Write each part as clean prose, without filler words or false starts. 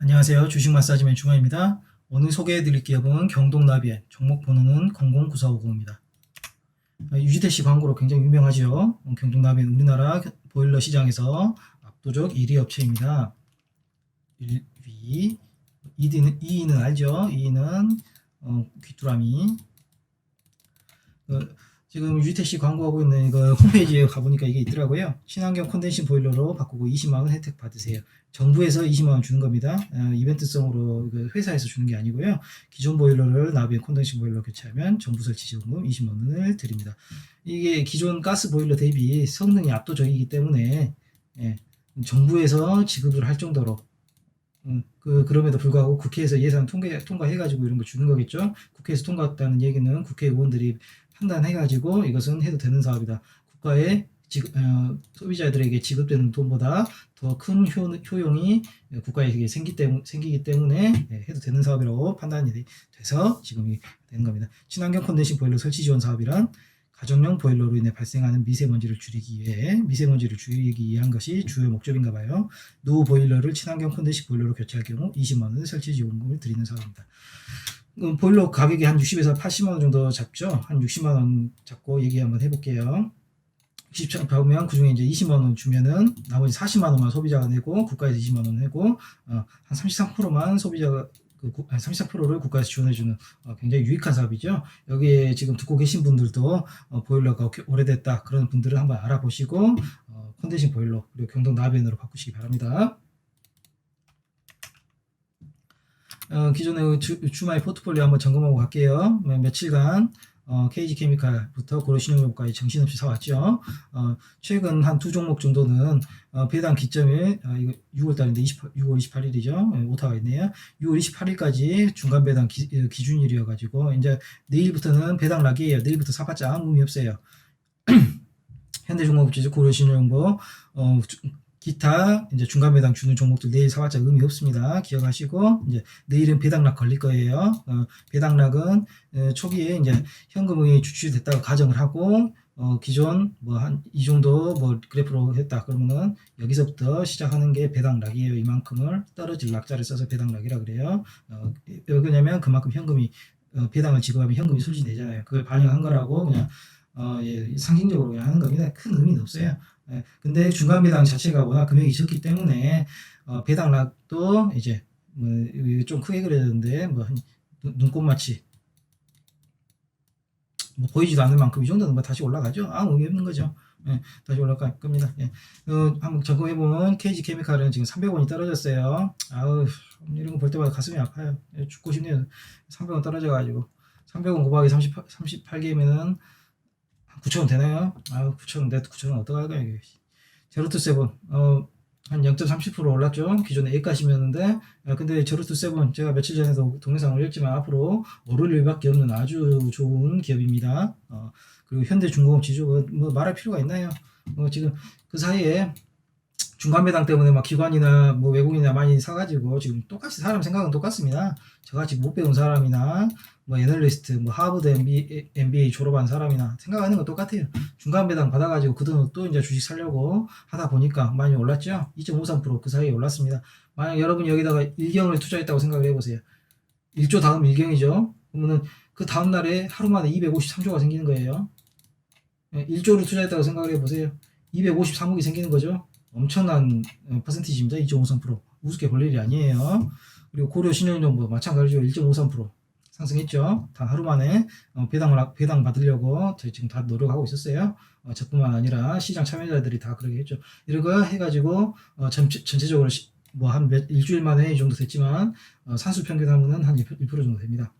안녕하세요. 주식 마사지맨 중화입니다. 오늘 소개해 드릴 기업은 경동나비엔, 종목 번호는 0094590입니다. 유지태씨 광고로 굉장히 유명하죠. 경동나비엔 우리나라 보일러 시장에서 압도적 1위 업체입니다. 1위, 2위는 알죠? 2위는 귀뚜라미. 지금 유지태씨 광고하고 있는 이거 홈페이지에 가보니까 이게 있더라고요. 친환경 콘덴싱 보일러로 바꾸고 20만원 혜택 받으세요. 정부에서 20만원 주는 겁니다. 이벤트성으로 회사에서 주는 게 아니고요. 기존 보일러를 나비엔 콘덴싱 보일러 교체하면 정부 설치 지원금 20만원을 드립니다. 이게 기존 가스 보일러 대비 성능이 압도적이기 때문에 정부에서 지급을 할 정도로 그럼에도 불구하고 국회에서 예산 통과해가지고 이런 거 주는 거겠죠. 국회에서 통과했다는 얘기는 국회의원들이 판단해가지고 이것은 해도 되는 사업이다. 국가의 소비자들에게 지급되는 돈보다 더 큰 효용이 국가에게 생기기 때문에 해도 되는 사업이라고 판단이 돼서 지금이 되는 겁니다. 친환경 콘덴싱 보일러 설치 지원 사업이란 가정용 보일러로 인해 발생하는 미세먼지를 줄이기 위한 것이 주요 목적인가 봐요. 노후 보일러를 친환경 콘덴싱 보일러로 교체할 경우 20만원 설치 지원금을 드리는 사업입니다. 보일러 가격이 한 60에서 80만원 정도 잡죠. 한 60만원 잡고 얘기 한번 해볼게요. 60천 받으면 그 중에 이제 20만원 주면은 나머지 40만원만 소비자가 내고 국가에서 20만원 내고 한 33%만 소비자가 33%를 국가에서 지원해주는 굉장히 유익한 사업이죠. 여기에 지금 듣고 계신 분들도 보일러가 오래됐다 그런 분들은 한번 알아보시고 콘덴싱 보일러 그리고 경동 나비엔으로 바꾸시기 바랍니다. 기존의 주말 포트폴리오 한번 점검하고 갈게요. 며칠간 KG케미칼부터 고려신용용까지 정신없이 사왔죠. 최근 한 두 종목 정도는 배당 기점이 이거 6월달인데 6월 28일이죠. 오타가 있네요. 6월 28일까지 중간 배당 기준일이어가지고 이제 내일부터는 배당 락이에요. 내일부터 사봤자 아무 의미 없어요. 현대중공업지주 고려신용보 기타 이제 중간 배당 주는 종목들 내일 사봤자 의미 없습니다. 기억하시고 이제 내일은 배당락 걸릴 거예요. 배당락은 초기에 이제 현금이 주출됐다고 가정을 하고 기존 뭐 한 이 정도 뭐 그래프로 했다 그러면은 여기서부터 시작하는 게 배당락이에요. 이만큼을 떨어질 낙자를 써서 배당락이라 그래요. 왜냐면 그만큼 현금이 배당을 지급하면 현금이 소진되잖아요. 그걸 반영한 거라고 그냥 상징적으로 그냥 하는 겁니다. 큰 의미는 없어요. 근데 중간 배당 자체가 워낙 금액이 적기 때문에 배당락도 이제 좀 크게 그려졌는데 뭐 눈꽃마치 뭐 보이지도 않을 만큼 이 정도는 뭐 다시 올라가죠. 아무 의미 없는 거죠. 다시 올라갈 겁니다. 한번 점검해보면 KG케미칼은 지금 300원이 떨어졌어요. 아우 이런 거 볼 때마다 가슴이 아파요. 죽고 싶네요. 300원 떨어져가지고 300원 곱하기 38개면은 9,000원 되나요? 아, 9,000원, 내 9,000원 어떡할까요, 이게. 제로투 세븐, 한 0.30% 올랐죠? 기존에 A가심이었는데, 근데 제로투 세븐, 제가 며칠 전에도 동영상 올렸지만 앞으로 오를 일밖에 없는 아주 좋은 기업입니다. 그리고 현대중공업 지주, 뭐 말할 필요가 있나요? 지금 그 사이에 중간 배당 때문에 막 기관이나 뭐 외국인이나 많이 사가지고 지금 똑같이 사람 생각은 똑같습니다. 저같이 못 배운 사람이나 뭐 애널리스트, 뭐 하버드 MBA 졸업한 사람이나 생각하는 건 똑같아요. 중간 배당 받아가지고 그 돈으로 또 이제 주식 사려고 하다 보니까 많이 올랐죠. 2.53%그 사이에 올랐습니다. 만약 여러분이 여기다가 일경을 투자했다고 생각을 해보세요. 1조 다음 일경이죠. 그러면은 그 다음 날에 하루 만에 253조가 생기는 거예요. 1조를 투자했다고 생각을 해보세요. 253억이 생기는 거죠. 엄청난 퍼센티지입니다. 2.53%. 우습게 볼 일이 아니에요. 그리고 고려 신용정보 마찬가지로 1.53% 상승했죠. 단 하루 만에 배당 받으려고 저희 지금 다 노력하고 있었어요. 저뿐만 아니라 시장 참여자들이 다 그렇게 했죠. 이러고 해가지고 전체적으로 뭐 한 일주일 만에 이 정도 됐지만 산수 평균하면은 한 1% 정도 됩니다.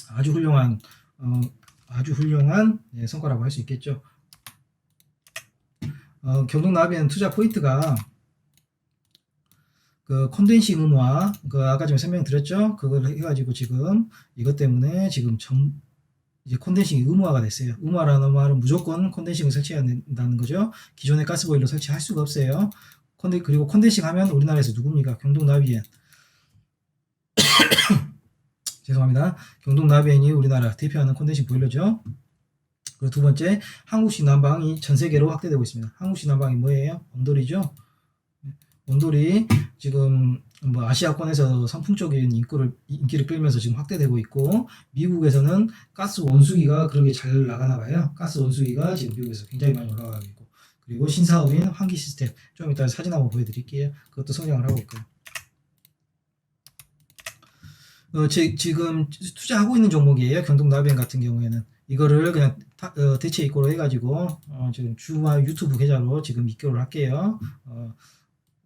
아주 훌륭한 성과라고 할 수 있겠죠. 경동나비엔 투자 포인트가 그 콘덴싱 의무화, 아까 전에 설명드렸죠. 그걸 해가지고 지금 이것 때문에 지금 이제 콘덴싱이 의무화가 됐어요. 의무화라는 말은 무조건 콘덴싱을 설치해야 된다는 거죠. 기존의 가스보일러 설치할 수가 없어요. 그리고 콘덴싱 하면 우리나라에서 누굽니까? 경동나비엔. 죄송합니다. 경동나비엔이 우리나라 대표하는 콘덴싱 보일러죠. 그리고 두 번째, 한국식 난방이 전 세계로 확대되고 있습니다. 한국식 난방이 뭐예요? 온돌이죠. 온돌이 지금 뭐 아시아권에서 선풍적인 인기를 끌면서 지금 확대되고 있고, 미국에서는 가스 원수기가 그렇게 잘 나가나 봐요. 가스 원수기가 지금 미국에서 굉장히 많이 올라가고 있고, 그리고 신사업인 환기 시스템, 좀 이따 사진 한번 보여드릴게요. 그것도 성장을 하고 있고요. 지금 투자하고 있는 종목이에요. 경동나비엔 같은 경우에는 이거를 그냥 대체 이꼬로 해가지고 지금 주말 유튜브 계좌로 지금 입금을 할게요.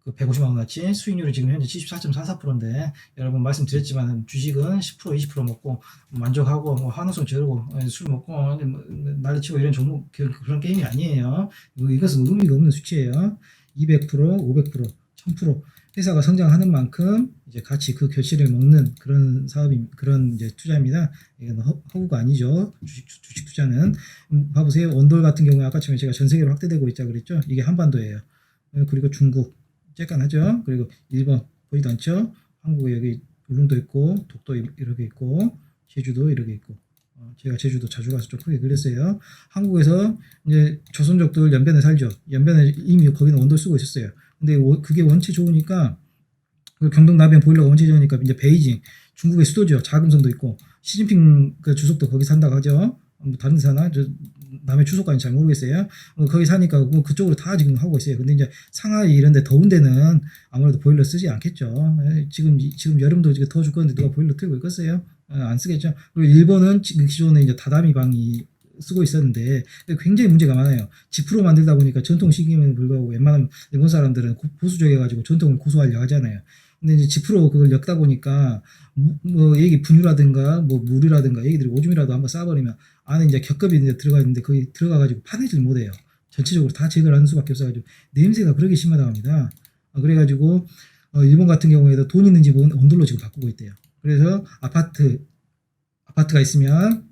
그 150만 원어치 수익률이 지금 현재 74.44%인데, 여러분 말씀드렸지만 주식은 10% 20% 먹고 만족하고 뭐 한우송 지르고 술 먹고 뭐 난리치고 이런 종목, 그런 게임이 아니에요. 이것은 의미가 없는 수치예요. 200%, 500%, 1000% 회사가 성장하는 만큼 이제 같이 그 결실을 먹는 그런 그런 이제 투자입니다. 이건 허구가 아니죠. 주식 투자는. 봐보세요. 원돌 같은 경우에 아까처럼 제가 전 세계로 확대되고 있자 그랬죠. 이게 한반도예요. 그리고 중국 쬐깐하죠. 그리고 일본 보이도 않죠. 한국에 여기 울릉도 있고, 독도 이렇게 있고, 제주도 이렇게 있고. 제가 제주도 자주 가서 좀 크게 그렸어요. 한국에서 이제 조선족들 연변에 살죠. 연변에 이미 거기는 원돌 쓰고 있었어요. 근데 그게 원체 좋으니까, 그 경동나비엔 보일러가 원체 좋으니까 이제 베이징, 중국의 수도죠. 자금성도 있고, 시진핑 그 주석도 거기 산다고 하죠. 뭐 다른 데 사나? 남의 주소까지 잘 모르겠어요. 거기 사니까 뭐 그쪽으로 다 지금 하고 있어요. 근데 이제 상하이 이런 데 더운 데는 아무래도 보일러 쓰지 않겠죠. 지금 여름도 더 죽겠는데 누가 보일러 틀고 있겠어요? 안 쓰겠죠. 그리고 일본은 지금 기존에 이제 다다미 방이 쓰고 있었는데 굉장히 문제가 많아요. 지프로 만들다 보니까 전통 시기임에도 불구하고 웬만하면 일본 사람들은 보수적이어가지고 전통을 고수하려고 하잖아요. 근데 이제 지프로 그걸 엮다 보니까 뭐 얘기 분유라든가 뭐 물이라든가 얘기들이 오줌이라도 한번 싸버리면 안에 이제 겹겹이 이제 들어가 있는데 거기 들어가가지고 파내질 못해요. 전체적으로 다 제거를 하는 수밖에 없어가지고 냄새가 그렇게 심하다고 합니다. 그래가지고 일본 같은 경우에도 돈 있는 집은 온돌로 지금 바꾸고 있대요. 그래서 아파트가 있으면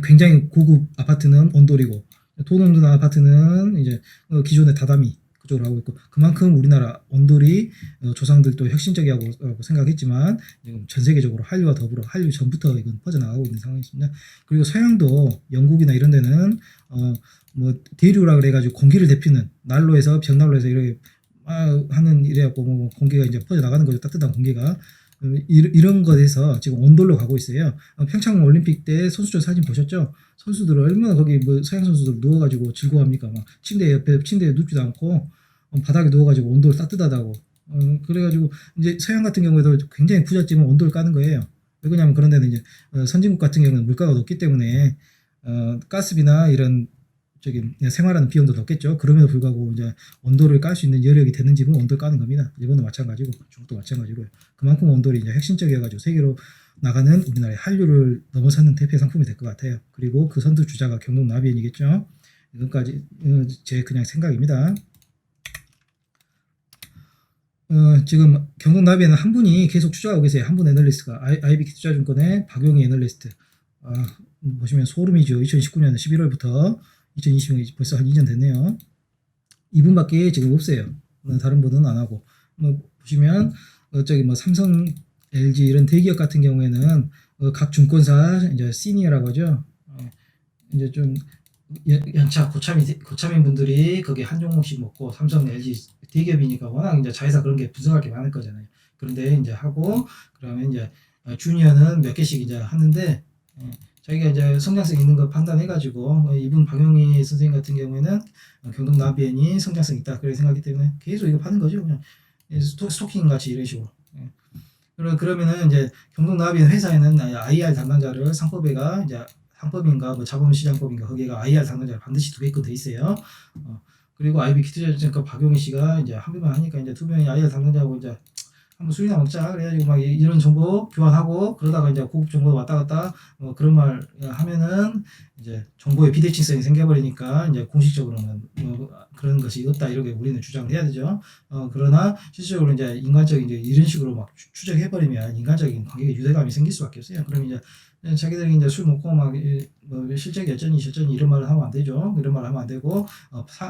굉장히 고급 아파트는 온돌이고, 돈 없는 아파트는 이제 기존의 다다미 그쪽으로 하고 있고, 그만큼 우리나라 온돌이 조상들도 혁신적이라고 생각했지만 지금 전 세계적으로 한류와 더불어 한류 전부터 이건 퍼져나가고 있는 상황이십니다. 그리고 서양도 영국이나 이런 데는 뭐 대류라 그래가지고 공기를 데피는 난로에서 벽난로에서 이렇게 하는 이래갖고 뭐 공기가 이제 퍼져나가는 거죠. 따뜻한 공기가. 이런 것에서 지금 온돌로 가고 있어요. 평창 올림픽 때 선수들 사진 보셨죠? 선수들 얼마나 거기 뭐 서양 선수들 누워가지고 즐거워합니까? 막 침대에 눕지도 않고 바닥에 누워가지고 온돌 따뜻하다고. 그래가지고 이제 서양 같은 경우에도 굉장히 부잣집은 온돌 까는 거예요. 왜냐하면 그런 데는 이제 선진국 같은 경우는 물가가 높기 때문에 가스비나 이런 생활하는 비용도 높겠죠. 그럼에도 불구하고 이제 온돌을 깔 수 있는 여력이 되는 집은 온돌 까는 겁니다. 일본도 마찬가지고 중국도 마찬가지고요. 그만큼 온돌이 이제 핵심적이어가지고 세계로 나가는 우리나라의 한류를 넘어서는 대표 상품이 될 것 같아요. 그리고 그 선두 주자가 경동나비엔이겠죠. 이것까지 제 그냥 생각입니다. 지금 경동나비에는 한 분이 계속 투자하고 계세요. 한 분 애널리스트가 IBK 투자증권의 박용희 애널리스트. 보시면 소름이죠. 2019년 11월부터 2020년 벌써 한 2년 됐네요. 이분밖에 지금 없어요. 다른 분은 안 하고. 뭐 보시면 뭐 삼성, LG 이런 대기업 같은 경우에는 각 증권사 이제 시니어라고 하죠. 이제 좀 연차 고참인 분들이 거기 한 종목씩 먹고, 삼성, LG 대기업이니까 워낙 이제 자회사 그런 게 분석할 게 많을 거잖아요. 그런데 이제 하고, 그러면 이제 주니어는 몇 개씩 이제 하는데, 자기가 이제 성장성 있는 거 판단해가지고, 이분 박용희 선생님 같은 경우에는 경동나비엔이 성장성 있다 그렇게 생각하기 때문에 계속 이거 파는 거죠. 그냥 스토킹 같이 이런 식으로. 그러면은 이제 경동나비엔 회사에는 IR 담당자를 상법에가 이제 상법인가 뭐 자본시장법인가 거기가 IR 담당자를 반드시 2개 돼 있어요. 그리고 IBK 투자증권 박용희 씨가 이제 한 명만 하니까 이제 2명이 IR 담당자하고 이제 한번 술이나 먹자 그래가지고 막 이런 정보 교환하고, 그러다가 이제 고급 정보 왔다 갔다 그런 말 하면은 이제 정보의 비대칭성이 생겨버리니까 이제 공식적으로는 그런 것이 없다 이렇게 우리는 주장을 해야 되죠. 그러나 실질적으로 이제 인간적인 이제 이런 식으로 막 추적해버리면 인간적인 관계에 유대감이 생길 수밖에 없어요. 그럼 이제 자기들이 이제 술 먹고 막 뭐 실적이 어쩌니 저쩌니 이런 말을 하면 안 되죠. 이런 말을 하면 안 되고,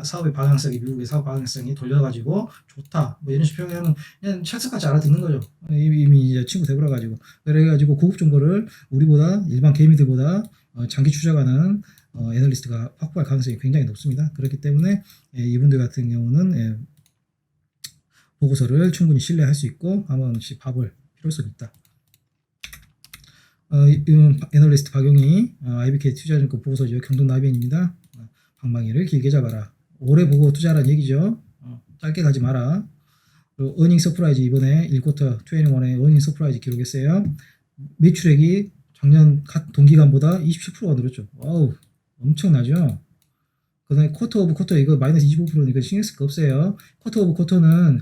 사업의 방향성이 미국의 사업 방향성이 돌려가지고 좋다 뭐 이런 식으로 표현하면 그냥 철석같이 알아듣는 거죠. 이미 이제 친구 돼버려 가지고. 그래가지고 고급 정보를 우리보다 일반 개미들보다 장기 추적하는 애널리스트가 확보할 가능성이 굉장히 높습니다. 그렇기 때문에 이분들 같은 경우는 보고서를 충분히 신뢰할 수 있고 한 번씩 봐볼 필요성이 있다. 애널리스트 박용희, IBK 투자증권 보고서죠. 경동나비엔입니다. 방망이를 길게 잡아라. 오래 보고 투자하라는 얘기죠. 짧게 가지 마라. 그리고 어닝 서프라이즈 이번에 1쿼터 21에 어닝 서프라이즈 기록했어요. 매출액이 작년 동기간보다 27%가 늘었죠. 와우, 엄청나죠. 그 다음에 쿼터 오브 쿼터 이거 마이너스 25%니까 신경 쓸 거 없어요. 쿼터 오브 쿼터는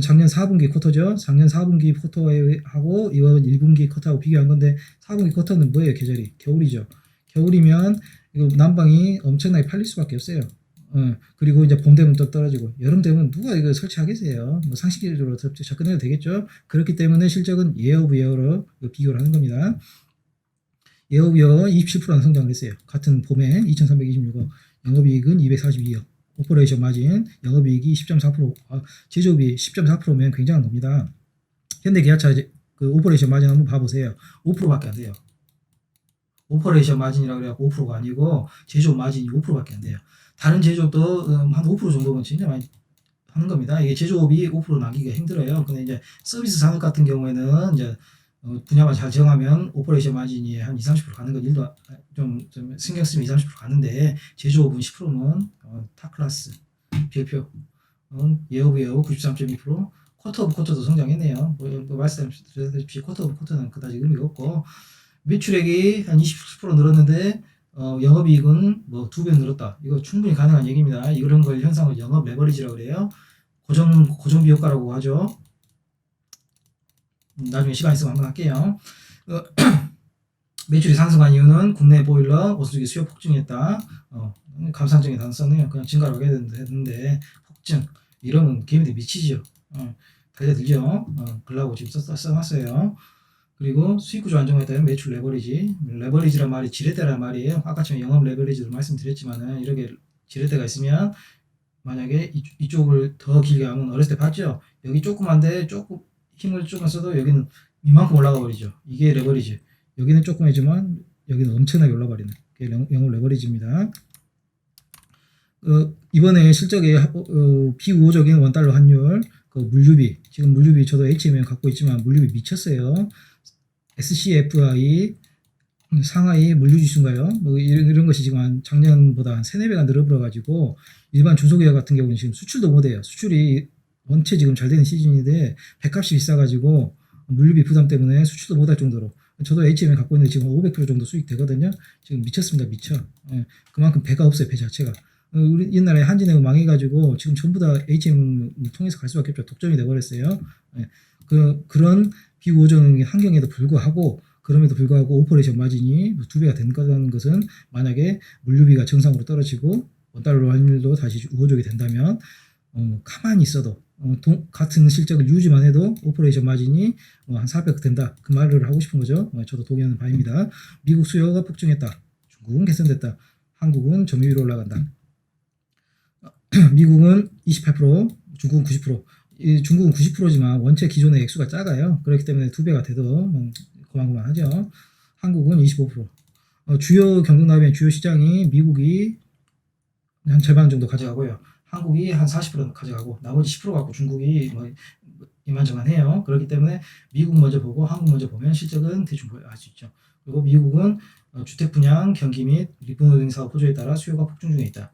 작년 4분기 쿼터죠. 작년 4분기 쿼터하고 이번 1분기 쿼터하고 비교한 건데 4분기 쿼터는 뭐예요? 계절이 겨울이죠. 겨울이면 이거 난방이 엄청나게 팔릴 수밖에 없어요. 그리고 이제 봄 되면 또 떨어지고 여름 되면 누가 이거 설치하겠어요. 뭐 상식적으로 접근해도 되겠죠. 그렇기 때문에 실적은 예어 오브 예어로 비교를 하는 겁니다. 예어 오브 예어 27%는 성장을 했어요. 같은 봄에 2326억, 영업이익은 242억, 오퍼레이션 마진 영업이익이 10.4%, 제조업이 10.4%면 굉장한 겁니다. 현대기아차 그 오퍼레이션 마진 한번 봐보세요. 5%밖에 안 돼요. 오퍼레이션 마진이라고 그래갖고 5%가 아니고 제조업 마진이 5%밖에 안 돼요. 다른 제조업도 한 5% 정도면 진짜 많이 하는 겁니다. 이게 제조업이 5% 남기기가 힘들어요. 근데 이제 서비스 산업 같은 경우에는 이제 분야만 잘 정하면 오퍼레이션 마진이 한 20, 30% 가는 건 일도 좀 신경 쓰면 20, 30% 가는데 제조업은 10%면 탑 클래스. 별표. 예어 오브 예어 93.2%. 쿼터 오브 쿼터도 성장했네요. 뭐 말씀드렸다시피 쿼터 오브 쿼터는 그다지 의미가 없고 매출액이 한 27% 늘었는데 영업이익은 뭐 2배 늘었다. 이거 충분히 가능한 얘기입니다. 이런 걸 현상을 영업 레버리지라고 그래요. 고정비 효과라고 하죠. 나중에 시간 있으면 한번 할게요. 매출이 상승한 이유는 국내 보일러 온수기 수요 폭증했다. 감상적인 단어 썼네요. 그냥 증가라고 해야 되는데 폭증 이러면 개미들 미치죠. 달려들죠. 글라고 지금 써놨어요. 그리고 수익구조 안정화에 매출 레버리지란 말이 지렛대란 말이에요. 아까처럼 영업 레버리지도 말씀드렸지만은 이렇게 지렛대가 있으면 만약에 이쪽을 더 길게 하면 어렸을 때 봤죠? 여기 조그만데 조금 힘을 조금 써도 여기는 이만큼 올라가 버리죠. 이게 레버리지. 여기는 조금이지만 여기는 엄청나게 올라 버리는 게 영업 레버리지입니다. 이번에 실적에 비우호적인 원달러 환율, 그 물류비, 지금 물류비 저도 HMM 갖고 있지만 물류비 미쳤어요. SCFI 상하이 물류지수인가요? 뭐 이런 것이 지금 작년보다 한 3, 4배가 늘어버려가지고 일반 중소기업 같은 경우는 지금 수출도 못해요. 수출이 원체 지금 잘 되는 시즌인데 배값이 비싸가지고 물류비 부담 때문에 수출도 못할 정도로 저도 HMM 갖고 있는데 지금 500% 정도 수익 되거든요. 지금 미쳤습니다. 미쳐. 그만큼 배가 없어요. 배 자체가. 우리 옛날에 한진해운 망해가지고 지금 전부 다 HM을 통해서 갈 수밖에 없죠. 독점이 돼버렸어요. 그런 비우호적인 환경에도 불구하고 그럼에도 불구하고 오퍼레이션 마진이 2배가 된다는 것은 만약에 물류비가 정상으로 떨어지고 원달러 환율도 다시 우호적이 된다면 가만히 있어도 같은 실적을 유지만 해도 오퍼레이션 마진이 한 400 된다. 그 말을 하고 싶은 거죠. 저도 동의하는 바입니다. 미국 수요가 폭증했다. 중국은 개선됐다. 한국은 점유 위로 올라간다. 미국은 28%, 중국은 90%. 중국은 90%지만 원체 기존의 액수가 작아요. 그렇기 때문에 2배가 돼도 고만고만하죠. 한국은 25%. 주요 경동나비의 주요 시장이 미국이 한 절반 정도 가져가고요. 한국이 한 40% 가져가고 나머지 10% 갖고 중국이 뭐 이만저만해요. 그렇기 때문에 미국 먼저 보고 한국 먼저 보면 실적은 대충 알 수 있죠. 그리고 미국은 주택 분양, 경기 및 리모델링 사업 호조에 따라 수요가 폭증 중에 있다.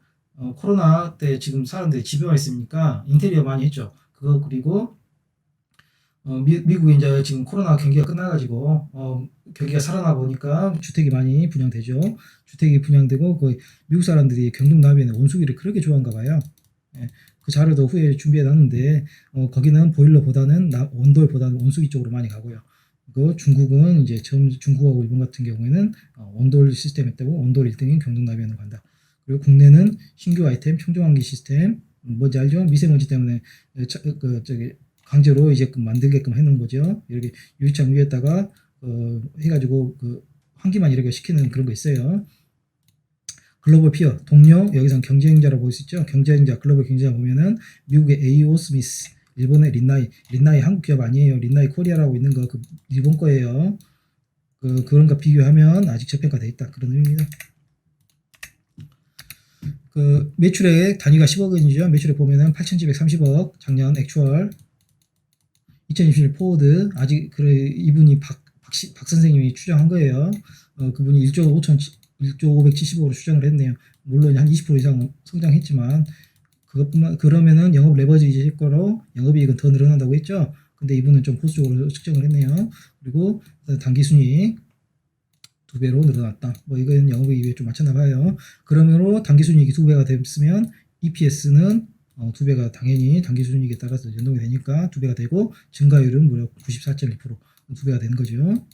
코로나 때 지금 사람들이 집에만 있으니까 인테리어 많이 했죠. 그거 그리고 미국이 이제 지금 코로나 경기가 끝나가지고 경기가 살아나 보니까 주택이 많이 분양되죠. 주택이 분양되고 그 미국 사람들이 경동나비에는 온수기를 그렇게 좋아한가 봐요. 그 자료도 후에 준비해 놨는데 거기는 보일러보다는 온돌보다는 온수기 쪽으로 많이 가고요. 그 중국은 이제 중국하고 일본 같은 경우에는 온돌 시스템에 때고 온돌 1등인 경동나비엔으로 간다. 그리고 국내는 신규 아이템 청정환기 시스템 뭔지 알죠? 미세먼지 때문에 강제로 이제 만들게끔 해놓은 거죠. 이렇게 유리창 위에다가 해가지고 그 환기만 이렇게 시키는 그런 거 있어요. 글로벌 피어 동료 여기선 경쟁자라고 볼 수 있죠. 경쟁자 글로벌 경쟁자 보면은 미국의 AO 스미스, 일본의 린나이 한국 기업 아니에요. 린나이 코리아라고 있는 거 그 일본 거예요. 그런 거 비교하면 아직 저평가돼 있다 그런 의미입니다. 그 매출액 단위가 10억 원이죠. 매출액 보면은 8,730억 작년 액추얼 2027 포워드 아직 이분이 박 선생님이 추정한 거예요. 그분이 1조 570억으로 추정을 했네요. 물론 한 20% 이상 성장했지만 그러면은 영업 레버리지 거로 영업이익은 더 늘어난다고 했죠. 근데 이분은 좀 보수적으로 측정을 했네요. 그리고 단기 순이익 2배로 늘어났다. 뭐 이건 영업이익에 좀 맞췄나 봐요. 그러므로 단기 순이익이 2배가 됐으면 EPS는 2배가 당연히 단기 순이익에 따라서 연동이 되니까 2배가 되고 증가율은 무려 94.2% 2배가 되는 거죠.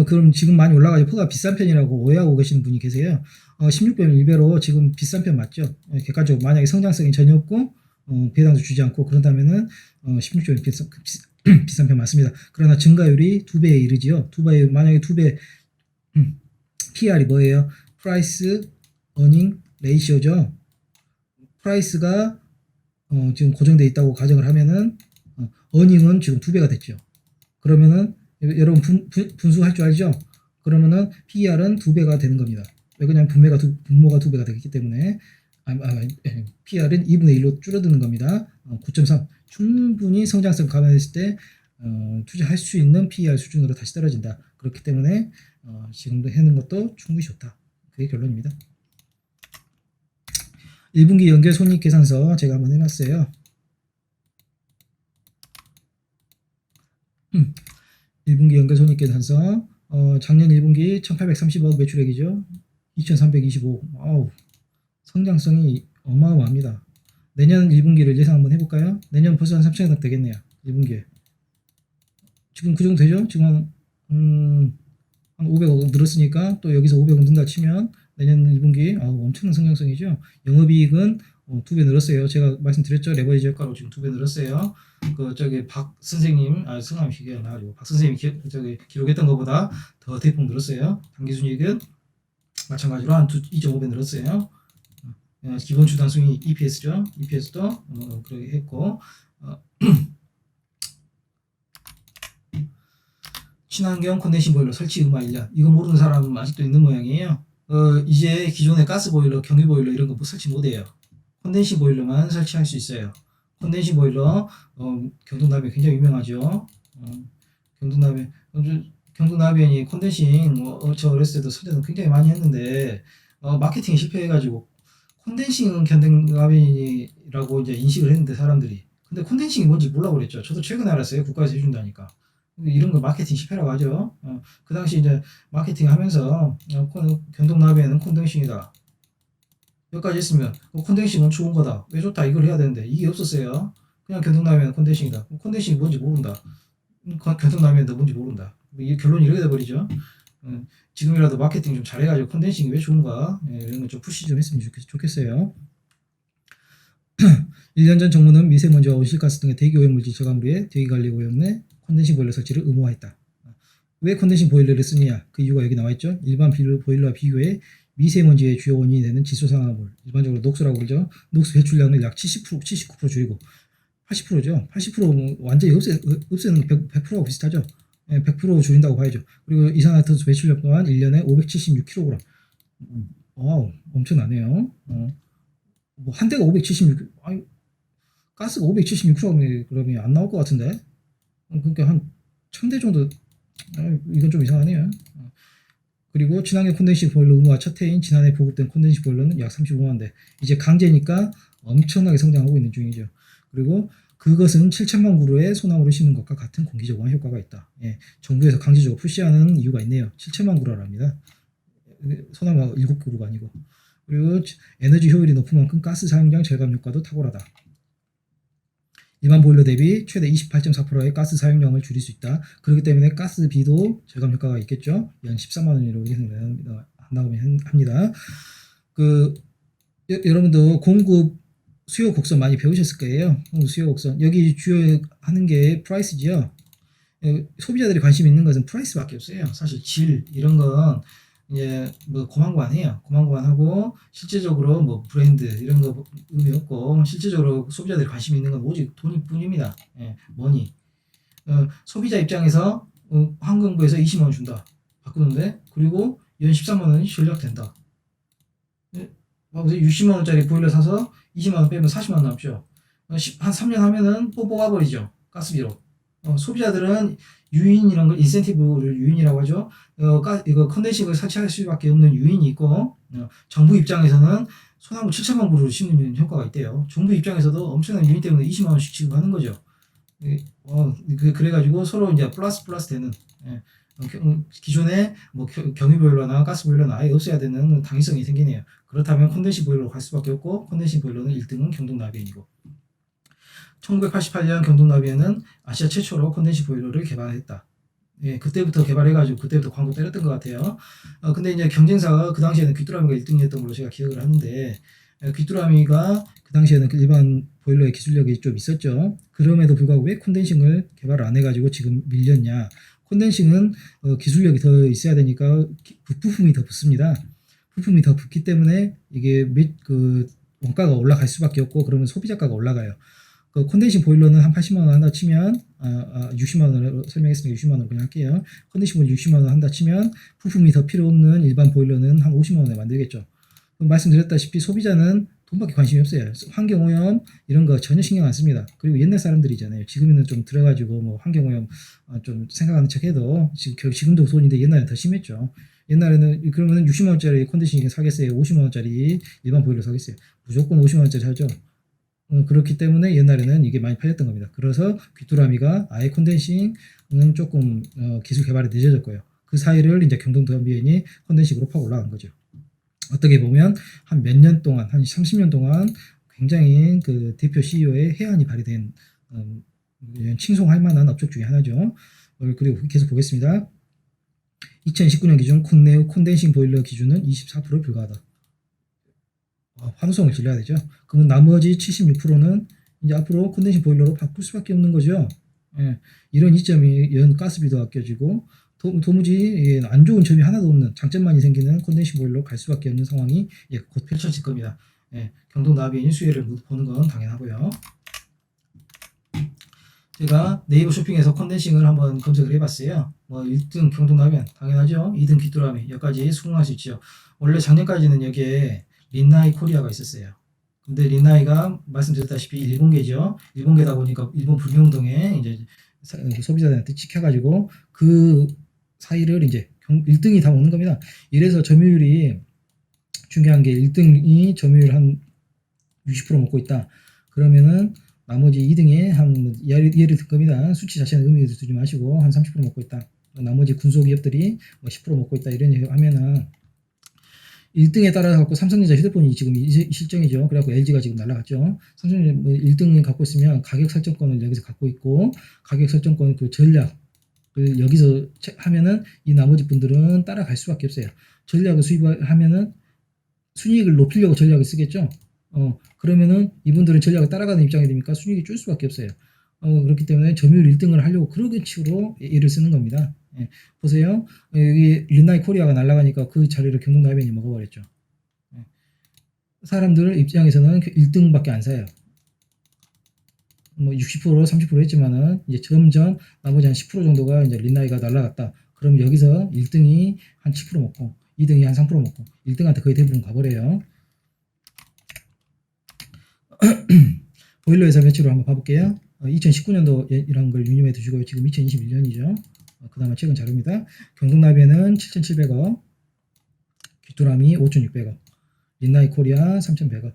그럼 지금 많이 올라가죠. 퍼가 비싼 편이라고 오해하고 계시는 분이 계세요. 16배는 1배로 지금 비싼 편 맞죠? 객관적으로 만약에 성장성이 전혀 없고 배당도 주지 않고 그런다면은 16조는 비싼 편 맞습니다. 그러나 증가율이 2배에 이르지요. 2배 만약에 2배 PR이 뭐예요? 프라이스 어닝 레이시오죠. 프라이스가 지금 고정되어 있다고 가정을 하면은 어닝은 지금 2배가 됐죠. 그러면은 여러분 분수할 줄 알죠? 그러면은 PER은 2배가 되는 겁니다. 왜 그냥 분모가 2배가 되기 때문에 PER은 2분의 1로 줄어드는 겁니다. 9.3 충분히 성장성 감안했을 때 투자할 수 있는 PER 수준으로 다시 떨어진다. 그렇기 때문에 지금도 해는 것도 충분히 좋다. 그게 결론입니다. 1분기 연결 손익계산서 제가 한번 해놨어요. 1분기 연결 손익계산서 작년 1분기 1830억 매출액이죠. 2325. 성장성이 어마어마합니다. 내년 1분기를 예상 한번 해볼까요? 내년 벌써 한 3천억 되겠네요. 1분기에. 지금 그 정도 되죠? 지금 한 500억 늘었으니까 또 여기서 500억 는다 치면 내년 1분기 엄청난 성장성이죠. 영업이익은 2배 늘었어요. 제가 말씀드렸죠. 레버리지 효과로 지금 2배 늘었어요. 박 선생님, 성함이 기억이 안 나가지고 박 선생님이 기록했던 것보다 더 대폭 늘었어요. 당기순이익은 마찬가지로 한 2.5배 늘었어요. 기본 주당 수익 EPS죠. EPS도 그렇게 했고 친환경 콘덴싱 보일러 설치 의무 1년. 이거 모르는 사람 아직도 있는 모양이에요. 이제 기존의 가스 보일러, 경유 보일러 이런 거 설치 못해요. 콘덴싱 보일러만 설치할 수 있어요. 콘덴싱 보일러 경동나비엔 굉장히 유명하죠. 경동나비엔이 콘덴싱 저 어렸을 때도 선전을 굉장히 많이 했는데 마케팅이 실패해가지고 콘덴싱은 경동나비엔이라고 이제 인식을 했는데 사람들이 근데 콘덴싱이 뭔지 몰라고 그랬죠. 저도 최근에 알았어요. 국가에서 해준다니까. 이런 거 마케팅 실패라고 하죠. 그 당시 이제 마케팅 하면서 경동나비엔은 콘덴싱이다. 여기까지 했으면 콘덴싱은 좋은 거다. 왜 좋다 이걸 해야 되는데 이게 없었어요. 그냥 경동나비엔은 콘덴싱이다. 콘덴싱이 뭔지 모른다. 경동나비엔도 뭔지 모른다. 이 결론이 이렇게 돼버리죠. 지금이라도 마케팅 좀 잘해가지고 콘덴싱이 왜 좋은가 이런 거 좀 푸시 좀 했으면 좋겠어요. 1년 전 정부는 미세먼지와 온실가스 등의 대기 오염물질 저감부에 대기관리 오염 내 콘덴싱 보일러 설치를 의무화했다. 왜 콘덴싱 보일러를 쓰느냐? 그 이유가 여기 나와있죠. 일반 보일러와 비교해 미세먼지의 주요 원인이 되는 지수산화물, 일반적으로 녹수라고 그러죠. 녹수 배출량을 약 70%, 79% 줄이고 80%죠. 80% 완전히 없애는 100%가 비슷하죠. 100% 줄인다고 봐야죠. 그리고 이산화탄소 배출량 또한 1년에 576kg. 와우, 엄청나네요. 뭐 한 대가 576, 아니 가스가 576kg 그러면 안 나올 것 같은데. 그러니까 한 1000대 정도. 이건 좀 이상하네요. 그리고 친환경 콘덴싱 보일러 의무화 첫 해인 지난해 보급된 콘덴싱 보일러는 약 35만 대. 이제 강제니까 엄청나게 성장하고 있는 중이죠. 그리고 그것은 7천만 그루의 소나무를 심는 것과 같은 공기저감화 효과가 있다. 정부에서 강제적으로 푸시하는 이유가 있네요. 7천만 그루랍니다. 소나무가 7그루가 아니고. 그리고 에너지 효율이 높은 만큼 가스 사용량 절감 효과도 탁월하다. 일반 보일러 대비 최대 28.4%의 가스 사용량을 줄일 수 있다. 그렇기 때문에 가스비도 절감 효과가 있겠죠. 연 13만 원으로 예상한다고 합니다. 여러분도 공급 수요 곡선 많이 배우셨을 거예요. 수요 곡선. 여기 주요 하는 게 프라이스지요. 소비자들이 관심 있는 것은 프라이스밖에 없어요. 사실 질 이런 건 이제 뭐 고만고만해요. 고만고만하고 실제적으로 뭐 브랜드 이런 거 의미 없고 실제적으로 소비자들이 관심 있는 건 오직 돈뿐입니다. 머니. 소비자 입장에서 환경부에서 20만 원 준다. 바꾸는데 그리고 연 13만 원이 절약된다. 60만 원짜리 보일러 사서 20만 원 빼면 40만 원 남죠. 한 3년 하면은 뽑아버리죠. 가스비로. 소비자들은 유인 이런 걸 인센티브를 유인이라고 하죠. 이거 컨덴싱을 설치할 수밖에 없는 유인이 있고, 정부 입장에서는 소나무 7천만 그루를 심는 효과가 있대요. 정부 입장에서도 엄청난 유인 때문에 20만 원씩 지급하는 거죠. 그래가지고 서로 이제 플러스 되는, 예, 기존에 뭐 경유 보일러나 가스 보일러는 아예 없어야 되는 당위성이 생기네요. 그렇다면 콘덴싱 보일러로 갈 수밖에 없고, 콘덴싱 보일러는 1등은 경동나비엔이고, 1988년 경동나비엔은 아시아 최초로 콘덴싱 보일러를 개발했다. 예, 그때부터 개발해가지고 그때부터 광고 때렸던 것 같아요. 근데 이제 경쟁사가 그 당시에는 귀뚜라미가 1등이었던 걸로 제가 기억을 하는데, 귀뚜라미가 그 당시에는 일반 보일러의 기술력이 좀 있었죠. 그럼에도 불구하고 왜 콘덴싱을 개발을 안 해가지고 지금 밀렸냐? 콘덴싱은 기술력이 더 있어야 되니까 부품이 더 붙습니다. 부품이 더 붙기 때문에 이게 원가가 올라갈 수밖에 없고, 그러면 소비자가가 올라가요. 그 콘덴싱 보일러는 한 80만 원 한다 치면 60만 원으로 설명했으니까 60만 원으로 그냥 할게요. 콘덴싱 보일러 60만 원 한다 치면 부품이 더 필요 없는 일반 보일러는 한 50만 원에 만들겠죠. 말씀드렸다시피 소비자는 돈밖에 관심이 없어요. 환경오염 이런 거 전혀 신경 안 씁니다. 그리고 옛날 사람들이잖아요. 지금은 좀 들어가지고 뭐 환경오염 좀 생각하는 척해도 지금도 돈인데 옛날에는 더 심했죠. 옛날에는 그러면 60만 원짜리 콘덴싱 사겠어요? 50만 원짜리 일반 보일러 사겠어요? 무조건 50만 원짜리 사죠. 그렇기 때문에 옛날에는 이게 많이 팔렸던 겁니다. 그래서 귀뚜라미가 아예 콘덴싱은 조금 기술 개발이 늦어졌고요. 그 사이를 이제 경동나비엔이 콘덴싱으로 팍 올라간 거죠. 어떻게 보면 한 몇 년 동안, 한 30년 동안 굉장히 그 대표 CEO의 해안이 발휘된 칭송할 만한 업적 중에 하나죠. 그리고 계속 보겠습니다. 2019년 기준 국내 콘덴싱 보일러 기준은 24% 불과하다. 환호성을 질러야 되죠. 그러면 나머지 76%는 이제 앞으로 콘덴싱 보일러로 바꿀 수밖에 없는 거죠. 예, 이런 이점이 가스비도 아껴지고 도무지 안 좋은 점이 하나도 없는 장점만이 생기는 콘덴싱 보일러로 갈 수밖에 없는 상황이 곧 펼쳐질 겁니다. 경동나비엔이 수혜를 보는 건 당연하고요. 제가 네이버 쇼핑에서 콘덴싱을 한번 검색을 해봤어요. 뭐 1등 경동나비엔 당연하죠. 2등 귀뚜라미 여기까지 수긍할 수 있죠. 원래 작년까지는 여기에 린나이 코리아가 있었어요. 근데 린나이가 말씀드렸다시피 일본계죠. 일본계다 보니까 일본 불매운동에 이제 소비자들한테 찍혀가지고 그 사이를 이제 1등이 다 먹는 겁니다. 이래서 점유율이 중요한 게 1등이 점유율 한 60% 먹고 있다. 그러면은 나머지 2등에 한 예를 들 겁니다. 수치 자체는 의미 두지 마시고 한 30% 먹고 있다. 나머지 군소기업들이 뭐 10% 먹고 있다. 이런 얘기 하면은 1등에 따라 갖고 삼성전자 휴대폰이 지금 이 실정이죠. 그래갖고 LG가 지금 날라갔죠. 삼성전자 1등을 갖고 있으면 가격 설정권을 여기서 갖고 있고, 가격 설정권 그 전략을 여기서 하면은 이 나머지 분들은 따라갈 수밖에 없어요. 전략을 수입하면은 순이익을 높이려고 전략을 쓰겠죠. 그러면은 이분들은 전략을 따라가는 입장이 되니까 순이익이 줄 수밖에 없어요. 그렇기 때문에 점유율 1등을 하려고 그런 식으로 얘를 쓰는 겁니다. 보세요. 여기 린나이 코리아가 날아가니까 그 자리를 경동나비엔이 먹어버렸죠. 사람들 입장에서는 1등밖에 안 사요. 뭐 60% 30% 했지만은 이제 점점 나머지 한 10% 정도가 이제 린나이가 날아갔다. 그럼 여기서 1등이 한 7% 먹고 2등이 한 3% 먹고 1등한테 거의 대부분 가버려요. 보일러 회사 매출을 한번 봐볼게요. 2019년도 이런 걸 유념해 두시고요. 지금 2021년이죠. 그 다음에 최근 자료입니다. 경동나비엔은 7,700억, 귀뚜라미 5,600억, 린나이 코리아 3,100억,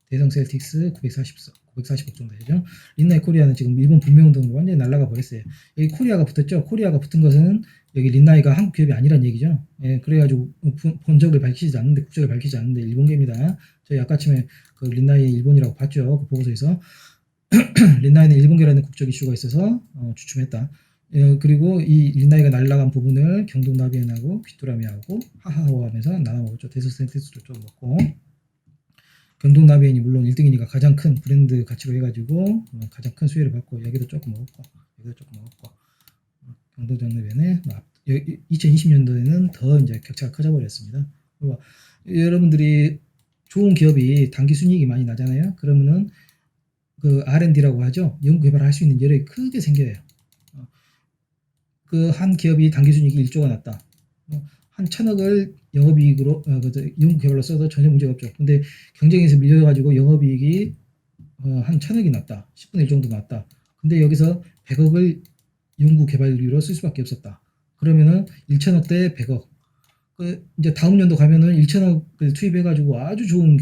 대성 셀틱스 940억 정도 되죠. 린나이 코리아는 지금 일본 불매운동으로 완전히 날아가 버렸어요. 여기 코리아가 붙었죠. 코리아가 붙은 것은 여기 린나이가 한국 기업이 아니란 얘기죠. 그래가지고 본적을 밝히지 않는데, 국적을 밝히지 않는데 일본계입니다. 저희 아까쯤에 그 린나이 일본이라고 봤죠. 그 보고서에서. 린나이는 일본계라는 국적 이슈가 있어서 주춤했다. 그리고 이 린나이가 날라간 부분을 경동나비엔하고 귀뚜라미하고 하하호 하면서 나눠 먹었죠. 데스센티스도 좀 먹고. 경동나비엔이 물론 1등이니까 가장 큰 브랜드 가치로 해가지고 가장 큰 수혜를 받고, 여기도 조금 먹었고, 여기도 조금 먹었고, 경동나비엔에 2020년도에는 더 이제 격차가 커져 버렸습니다. 그리고 여러분들이 좋은 기업이 단기 순이익이 많이 나잖아요. 그러면은 그 R&D라고 하죠. 연구 개발을 할 수 있는 여력이 크게 생겨요. 그 한 기업이 단기 순이익이 1조가 났다. 한 1,000억을 영업이익으로 연구 개발로 써도 전혀 문제가 없죠. 근데 경쟁에서 밀려가지고 영업이익이 한 1,000억이 났다. 10분의 1 정도 났다. 근데 여기서 100억을 연구 개발비로 쓸 수밖에 없었다. 그러면은 1천억대 100억. 이제 다음 연도 가면은 1천억을 투입해가지고 아주 좋은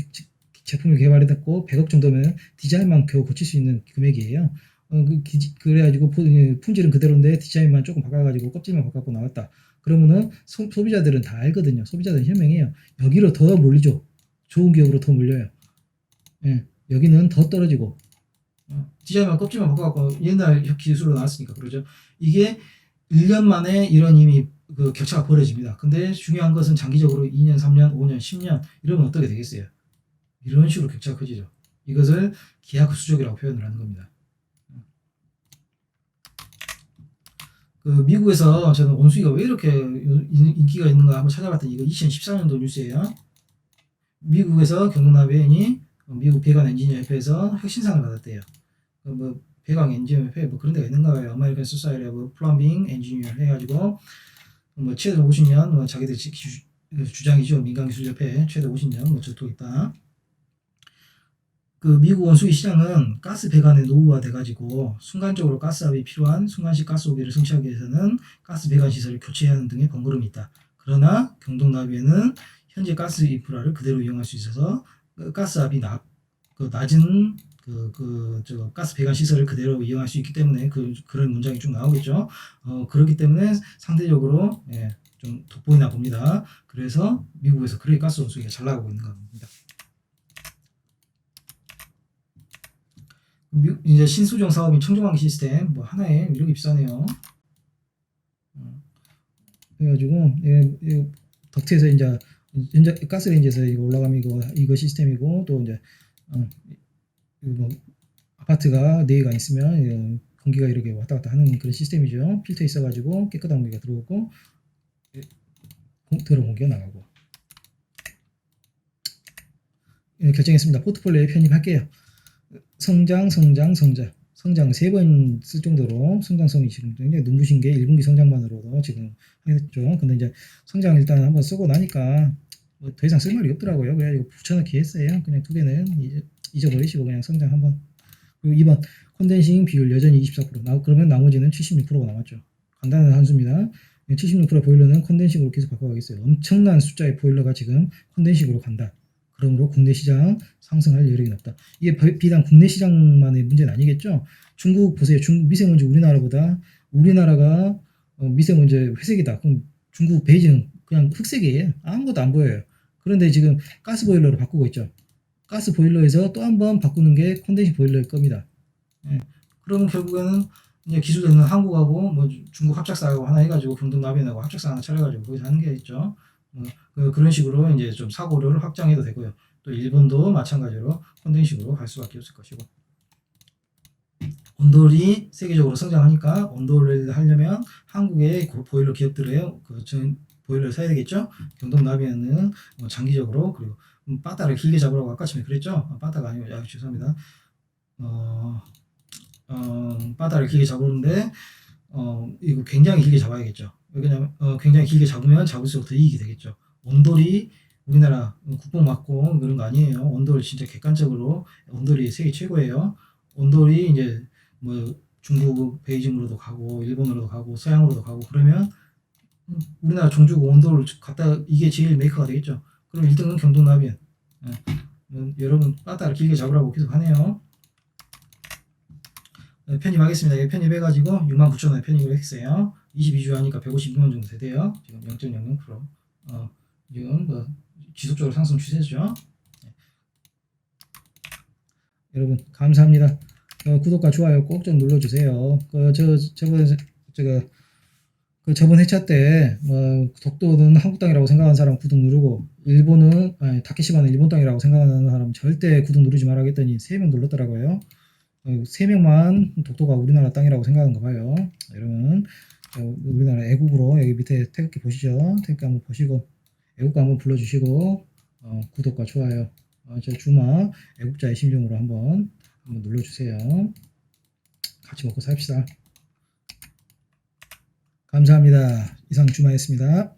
제품을 개발해냈고 100억 정도면 디자인만 겨우 고칠 수 있는 금액이에요. 그래가지고 품질은 그대로인데 디자인만 조금 바꿔가지고 껍질만 바꿔고 나왔다. 그러면은 소비자들은 다 알거든요. 소비자들은 현명해요. 여기로 더 몰리죠. 좋은 기업으로 더 몰려요. 예, 여기는 더 떨어지고 디자인만 껍질만 바꿔갖고 옛날 기술로 나왔으니까 그러죠. 이게 1년 만에 이런 이미 그 격차가 벌어집니다. 근데 중요한 것은 장기적으로 2년, 3년, 5년, 10년 이러면 어떻게 되겠어요? 이런 식으로 격차가 커지죠. 이것을 계약 수족이라고 표현을 하는 겁니다. 그 미국에서 저는 원숭이가 왜 이렇게 인기가 있는가 한번 찾아봤더니 이거 2014년도 뉴스예요. 미국에서 경동나비엔이 미국 배관 엔지니어 협회에서 혁신상을 받았대요. 뭐 배관 엔지니어 협회 뭐 그런 데가 있는가 봐요. 아메리칸 소사이티 오브 플럼빙 엔지니어 해가지고 뭐 최대 50년 뭐 자기들 주장이죠. 민간기술협회 최대 50년 뭐 저도 있다. 그 미국 원숭이 시장은 가스 배관의 노후화 돼가지고 순간적으로 가스압이 필요한 순간식 가스 오기를 성취하기 위해서는 가스 배관 시설을 교체해야 하는 등의 번거로움이 있다. 그러나 경동나비에는 현재 가스 인프라를 그대로 이용할 수 있어서 가스압이 낮은 가스 배관 시설을 그대로 이용할 수 있기 때문에 그런 문장이 쭉 나오겠죠. 그렇기 때문에 상대적으로 좀 돋보이나 봅니다. 그래서 미국에서 그래 가스 원숭이가 잘 나가고 있는 겁니다. 이제 신수정 사업인 청정환기 시스템 뭐 하나에 이렇게 비싸네요. 그래가지고 덕트에서 이제 가스레인지에서 이거 올라가면 이거 시스템이고 또 이제 뭐 아파트가 4개가 있으면 공기가 이렇게 왔다 갔다 하는 그런 시스템이죠. 필터 있어가지고 깨끗한 공기가 들어오고 더러운 공기가 나가고. 결정했습니다. 포트폴리오에 편입할게요. 성장 3번 쓸 정도로 성장성이 지금 굉장히 눈부신 게 1분기 성장만으로도 지금 하겠죠. 근데 이제 성장 일단 한번 쓰고 나니까 뭐 더 이상 쓸 말이 없더라고요. 그래가지고 붙여넣기 했어요. 그냥 2개는 잊어버리시고 그냥 성장 한번. 그리고 2번 콘덴싱 비율 여전히 24%. 그러면 나머지는 76%가 남았죠. 간단한 한수입니다. 76% 보일러는 콘덴싱으로 계속 바꿔가겠어요. 엄청난 숫자의 보일러가 지금 콘덴싱으로 간다. 그러므로 국내 시장 상승할 여력이 높다. 이게 비단 국내 시장만의 문제는 아니겠죠. 중국 보세요. 중국 미세먼지 우리나라가 미세먼지 회색이다. 그럼 중국 베이징은 그냥 흑색이에요. 아무것도 안 보여요. 그런데 지금 가스 보일러로 바꾸고 있죠. 가스 보일러에서 또 한 번 바꾸는 게 콘덴싱 보일러일 겁니다. 그러면 결국에는 이제 기술되는 한국하고 뭐 중국 합작사하고 하나 해가지고 경동나비엔하고 합작사 하나 차려가지고 거기서 하는 게 있죠. 그런 식으로 이제 좀 사고를 확장해도 되고요. 또 일본도 마찬가지로 콘덴싱으로 갈 수밖에 없을 것이고. 온돌이 세계적으로 성장하니까 온돌을 하려면 한국의 보일러 기업들의 보일러를 사야 되겠죠. 경동나비엔은 장기적으로 그리고 바다를 길게 잡으라고 아까 전에 그랬죠. 바다가 아니고 죄송합니다. 바다를 길게 잡으는데 이거 굉장히 길게 잡아야겠죠. 왜냐면 굉장히 길게 잡으면 잡을수록 더 이익이 되겠죠. 온돌이 우리나라 국뽕 맞고 그런 거 아니에요. 온돌 진짜 객관적으로 온돌이 세계 최고예요. 온돌이 이제 뭐 중국 베이징으로도 가고 일본으로도 가고 서양으로도 가고 그러면 우리나라 종주국 온돌을 갖다 이게 제일 메이커가 되겠죠. 그럼 1등은 경동나비엔. 여러분 바다를 길게 잡으라고 계속 하네요. 편입하겠습니다. 편입해가지고 69,000원에 편입을 했어요. 22주 하니까 156원 정도 되대요. 지금 0.00%. 지금 뭐 지속적으로 상승 추세죠. 여러분 감사합니다. 구독과 좋아요 꼭 좀 눌러주세요. 저번 회차 때 독도는 한국 땅이라고 생각하는 사람 구독 누르고 다케시마는 일본 땅이라고 생각하는 사람 절대 구독 누르지 말아야겠더니 3명 눌렀더라고요. 3명만 독도가 우리나라 땅이라고 생각하는가 봐요. 여러분 우리나라 애국으로 여기 밑에 태극기 보시죠. 태극기 한번 보시고 애국가 한번 불러주시고 구독과 좋아요 저 주마 애국자의 심정으로 한번 눌러주세요. 같이 먹고 삽시다. 감사합니다. 이상 주마였습니다.